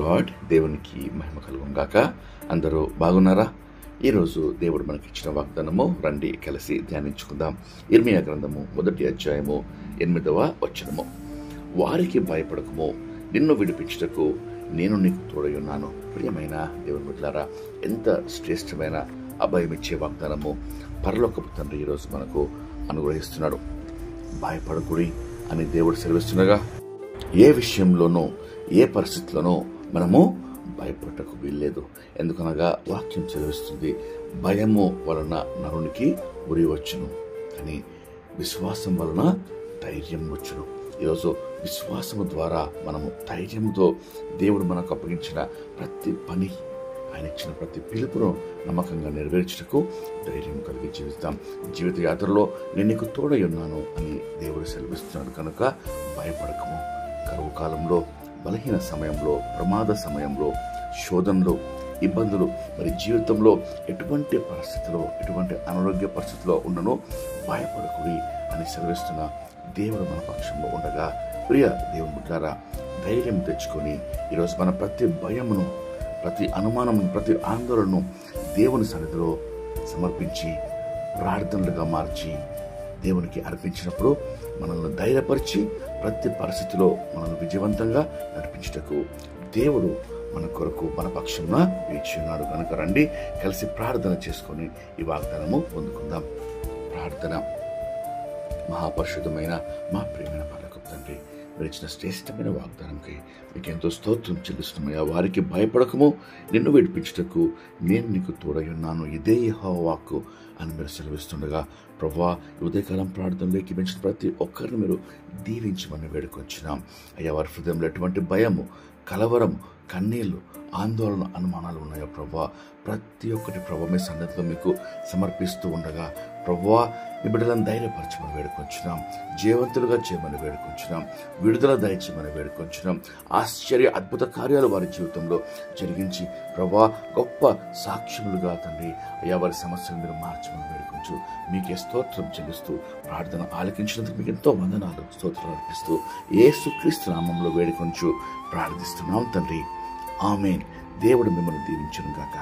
God. దేవునికి మహిమ కలుగును గాక. అందరూ బాగున్నారా? ఈరోజు దేవుడు మనకి ఇచ్చిన వాగ్దానము రండి కలిసి ధ్యానించుకుందాం. ఇర్మియా గ్రంథము 1వ అధ్యాయము 8వ వచనము. వారికి భయపడకము, నిన్ను విడిపించుటకు నేను నీకు తోడయున్నాను. ప్రియమైన దేవుని బిడ్డలారా, ఎంత శ్రేష్టమైన అభయమిచ్చే వాగ్దానము పరలోకపు తండ్రి ఈరోజు మనకు అనుగ్రహిస్తున్నాడు. భయపడకుడి అని దేవుడు సెలవిస్తుండగా, ఏ విషయంలోనూ ఏ పరిస్థితిలోనూ మనము భయపడటకు వీల్లేదు. ఎందుకనగా వాక్యం సెలవిస్తుంది, భయము వలన నరునికి ఉరి వచ్చును, కానీ విశ్వాసం వలన ధైర్యం వచ్చును. ఈరోజు విశ్వాసము ద్వారా మనము ధైర్యంతో దేవుడు మనకు అప్పగించిన ప్రతి పని, ఆయన ఇచ్చిన ప్రతి పిలుపును నమ్మకంగా నెరవేర్చుటకు ధైర్యం కలిగి జీవిస్తాం. జీవిత యాత్రలో నేను నీకు తోడై ఉన్నాను అని దేవుడు సెలవిస్తున్నాడు. కనుక భయపడకము. కరువు కాలంలో, బలహీన సమయంలో, ప్రమాద సమయంలో, శోధనలో, ఇబ్బందులు, మరి జీవితంలో ఎటువంటి పరిస్థితిలో, ఎటువంటి అనారోగ్య పరిస్థితిలో ఉన్ననో భయపడకుడి అని సెలవిస్తున్న దేవుడు మన పక్షంలో ఉండగా, ప్రియ దేవుని బిడ్డలారా, ధైర్యం తెచ్చుకొని ఈరోజు మన ప్రతి భయమును, ప్రతి అనుమానమును, ప్రతి ఆందోళనను దేవుని సన్నిధిలో సమర్పించి ప్రార్థనలుగా మార్చి దేవునికి అర్పించినప్పుడు మనల్ని ధైర్యపరిచి ప్రతి పరిస్థితిలో మనల్ని విజయవంతంగా నడిపించుటకు దేవుడు మన కొరకు మన పక్షంగా వేచి ఉన్నాడు. కనుక రండి కలిసి ప్రార్థన చేసుకొని ఈ వాగ్దానము పొందుకుందాం. ప్రార్థన. మహాపరిశుద్ధమైన మా ప్రియమైన పరలోకపు తండ్రి, మీరు ఇచ్చిన శ్రేష్టమైన వాగ్దానంకి మీకు ఎంతో స్తోత్రం చెల్లిస్తున్నామయ్యా. వారికి భయపడకము, నిన్ను విడిపించుటకు నేను నీకు తోడై ఉన్నాను, ఇదే యెహోవా వాక్కు అని మీరు సెలవిస్తుండగా, ప్రభువా, ఉదయకాలం ప్రార్థనలో ఎక్కించిన ప్రతి ఒక్కరిని మీరు దీవించమని వేడుకొంచున్నాం అయ్యా. వారి హృదయంలో ఎటువంటి భయము, కలవరం, కన్నీళ్లు, ఆందోళన, అనుమానాలు ఉన్నాయో ప్రభువా, ప్రతి ఒక్కటి ప్రభువా మీ సన్నిధిలో మీకు సమర్పిస్తూ ఉండగా, ప్రభువా మీ బిడ్డలను ధైర్యపరచమని వేడుకొంచున్నాం, జీవంతులుగా చేయమని వేడుకొంచున్నాం, విడుదల దయచేయమని వేడుకొంచున్నాం. ఆశ్చర్య అద్భుత కార్యాలు వారి జీవితంలో జరిగించి ప్రభువా గొప్ప సాక్ష్యములుగా తండ్రి అయ్యా వారి సమస్యలు మీరు మార్చమని వేడుకొంచు. మీకే స్తోత్రం చెల్లిస్తూ ప్రార్థన ఆలకించినందుకు మీకు ఎంతో వందనాలు, స్తోత్రాలు అర్పిస్తూ యేసుక్రీస్తు నామములో వేడుకొంచు ప్రార్థిస్తున్నాం తండ్రి. ఆమేన్. దేవుడు మిమ్మల్ని దీవించును గాక.